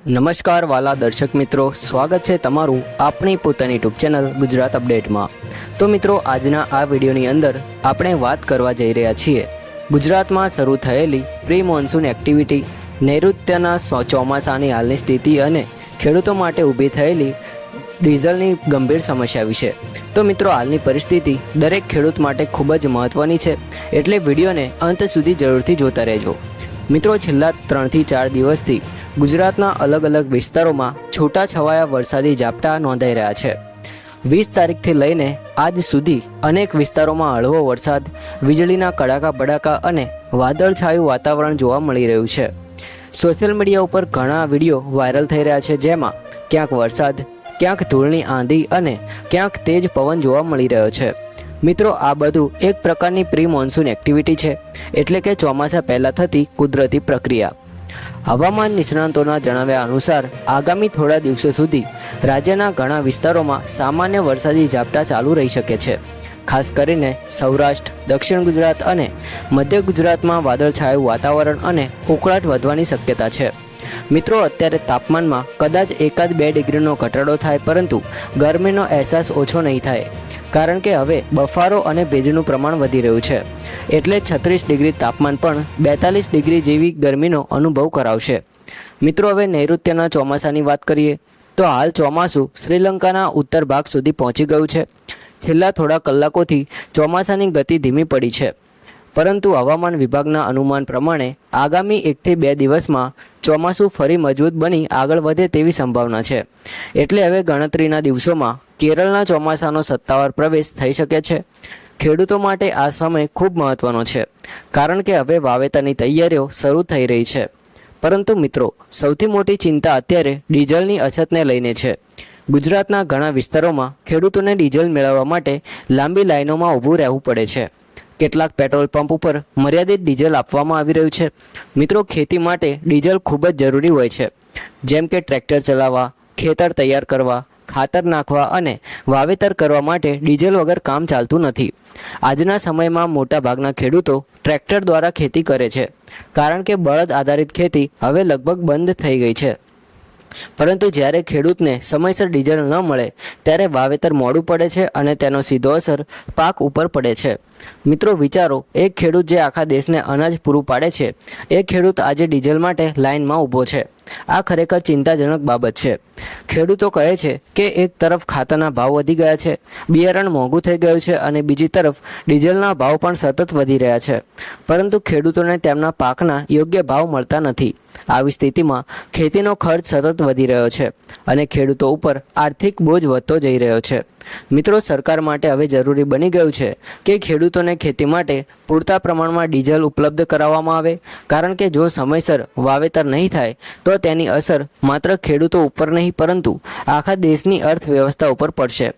નમસ્કાર વાલા દર્શક મિત્રો, સ્વાગત છે તમારું આપણી પોતાની યુટ્યુબ ચેનલ ગુજરાત અપડેટમાં। તો મિત્રો, આજના આ વિડીયોની અંદર આપણે વાત કરવા જઈ રહ્યા છીએ ગુજરાતમાં શરૂ થયેલી પ્રી મોન્સૂન એક્ટિવિટી, નૈઋત્યના ચોમાસાની હાલની સ્થિતિ અને ખેડૂતો માટે ઊભી થયેલી ડીઝલની ગંભીર સમસ્યા વિશે। તો મિત્રો, હાલની પરિસ્થિતિ દરેક ખેડૂત માટે ખૂબ જ મહત્વની છે, એટલે વિડીયોને અંત સુધી જરૂરથી જોતા રહેજો। મિત્રો, છેલ્લા 3 થી 4 દિવસથી ગુજરાતના અલગ અલગ વિસ્તારોમાં છૂટાછવાયા વરસાદી ઝાપટા નોંધાઈ રહ્યા છે। 20 તારીખથી લઈને આજ સુધી અનેક વિસ્તારોમાં હળવો વરસાદ, વીજળીના કડાકા ભડાકા અને વાદળછાયું વાતાવરણ જોવા મળી રહ્યું છે। સોશિયલ મીડિયા ઉપર ઘણા વિડીયો વાયરલ થઈ રહ્યા છે, જેમાં ક્યાંક વરસાદ, ક્યાંક ધૂળની આંધી અને ક્યાંક તેજ પવન જોવા મળી રહ્યો છે। મિત્રો, આ બધું એક પ્રકારની પ્રી મોન્સૂન એક્ટિવિટી છે, એટલે કે ચોમાસા પહેલાં થતી કુદરતી પ્રક્રિયા। હવામાન નિષ્ણાંતોના જણાવ્યા અનુસાર આગામી થોડા દિવસો સુધી રાજ્યના ઘણા વિસ્તારોમાં સામાન્ય વરસાદી ઝાપટા ચાલુ રહી શકે છે। ખાસ કરીને સૌરાષ્ટ્ર, દક્ષિણ ગુજરાત અને મધ્ય ગુજરાતમાં વાદળછાયું વાતાવરણ અને ઉકળાટ વધવાની શક્યતા છે। મિત્રો, અત્યારે તાપમાનમાં કદાચ 1-2 ડિગ્રીનો ઘટાડો થાય, પરંતુ ગરમીનો અહેસાસ ઓછો નહીં થાય, કારણ કે હવે બફારો અને ભેજનું પ્રમાણ વધી રહ્યું છે, એટલે 36 ડિગ્રી તાપમાન પણ 42 ડિગ્રી જેવી ગરમીનો અનુભવ કરાવશે। મિત્રો, હવે નૈઋત્યના ચોમાસાની વાત કરીએ તો હાલ ચોમાસું શ્રીલંકાના ઉત્તર ભાગ સુધી પહોંચી ગયું છે। છેલ્લા થોડા કલાકોથી ચોમાસાની ગતિ ધીમી પડી છે, પરંતુ હવામાન વિભાગના અનુમાન પ્રમાણે આગામી 1 થી 2 દિવસમાં ચોમાસું ફરી મજબૂત બની આગળ વધે તેવી સંભાવના છે। એટલે હવે ગણતરીના દિવસોમાં કેરળના ચોમાસાનો સત્તાવાર પ્રવેશ થઈ શકે છે। ખેડૂતો માટે આ સમય ખૂબ મહત્વનો છે, કારણ કે હવે વાવેતરની તૈયારીઓ શરૂ થઈ રહી છે। પરંતુ મિત્રો, સૌથી મોટી ચિંતા અત્યારે ડીઝલની અછતને લઈને છે। ગુજરાતના ઘણા વિસ્તારોમાં ખેડૂતોને ડીઝલ મેળવવા માટે લાંબી લાઈનોમાં ઊભું રહેવું પડે છે। કેટલાક પેટ્રોલ પંપ ઉપર મર્યાદિત ડીઝલ આપવામાં આવી રહ્યું છે। મિત્રો, ખેતી માટે ડીઝલ ખૂબ જ જરૂરી હોય છે, જેમ કે ટ્રેક્ટર ચલાવવા, ખેતર તૈયાર કરવા, ખાતર નાખવા અને વાવેતર કરવા માટે ડીઝલ વગર કામ ચાલતું નથી। આજના સમયમાં મોટા ભાગના ખેડૂતો ટ્રેક્ટર દ્વારા ખેતી કરે છે, કારણ કે બળદ આધારિત ખેતી હવે લગભગ બંધ થઈ ગઈ છે। પરંતુ જ્યારે ખેડૂતને સમયસર ડીઝલ ન મળે ત્યારે વાવેતર મોડું પડે છે અને તેનો સીધો અસર પાક ઉપર પડે છે। મિત્રો, વિચારો, એક ખેડૂત જે આખા દેશને અનાજ પૂરું પાડે છે, એ ખેડૂત આજે ડીઝલ માટે લાઇનમાં ઊભો છે। આ ખરેખર ચિંતાજનક બાબત છે। ખેડૂતો કહે છે કે એક તરફ ખાતરના ભાવ વધી ગયા છે, બિયારણ મોંઘું થઈ ગયું છે અને બીજી તરફ ડીઝલના ભાવ પણ સતત વધી રહ્યા છે, પરંતુ ખેડૂતોને તેમના પાકના યોગ્ય ભાવ મળતા નથી। આવી સ્થિતિમાં ખેતીનો ખર્ચ સતત વધી રહ્યો છે અને ખેડૂતો ઉપર આર્થિક બોજ વધતો જઈ રહ્યો છે। મિત્રો, સરકાર માટે હવે જરૂરી બની ગયું છે કે ખેડૂતોને ખેતી માટે પૂરતા પ્રમાણમાં ડીઝલ ઉપલબ્ધ કરાવવામાં આવે, કારણ કે જો સમયસર વાવેતર નહીં થાય તો તેની અસર માત્ર ખેડૂતો ઉપર નહીં, પરંતુ આખા દેશની અર્થવ્યવસ્થા ઉપર પડશે।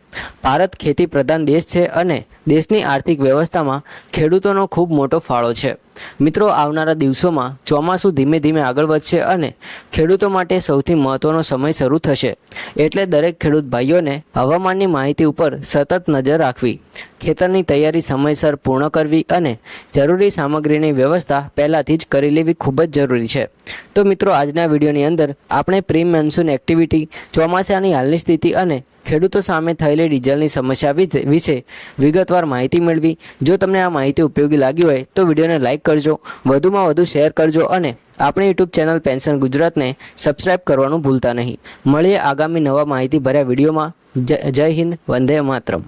ભારત ખેતી પ્રધાન દેશ છે અને દેશની આર્થિક વ્યવસ્થામાં ખેડૂતોનો ખૂબ મોટો ફાળો છે। મિત્રો, આવનારા દિવસોમાં ચોમાસું ધીમે ધીમે આગળ વધશે અને ખેડૂતો માટે સૌથી મહત્વનો સમય શરૂ થશે, એટલે દરેક ખેડૂત ભાઈઓને હવામાનની માહિતી ઉપર સતત નજર રાખવી, ખેતરની તૈયારી સમયસર પૂર્ણ કરવી અને જરૂરી સામગ્રીની વ્યવસ્થા પહેલાંથી જ કરી લેવી ખૂબ જ જરૂરી છે। તો મિત્રો, આજના વિડીયોની અંદર આપણે પ્રી મોન્સૂન એક્ટિવિટી, ચોમાસાની હાલની સ્થિતિ અને ખેડૂતો સામે થયેલી ડીઝલની સમસ્યા વિશે વિગતવાર માહિતી મેળવી। જો તમને આ માહિતી ઉપયોગી લાગી હોય તો વિડીયોને લાઇક કરજો, વધુમાં વધુ શેર કરજો અને આપણી યુટ્યુબ ચેનલ પેન્શન ગુજરાતને સબસ્ક્રાઇબ કરવાનું ભૂલતા નહીં। મળીએ આગામી નવા માહિતી ભર્યા વિડીયોમાં। જય હિન્દ, વંદે માતરમ।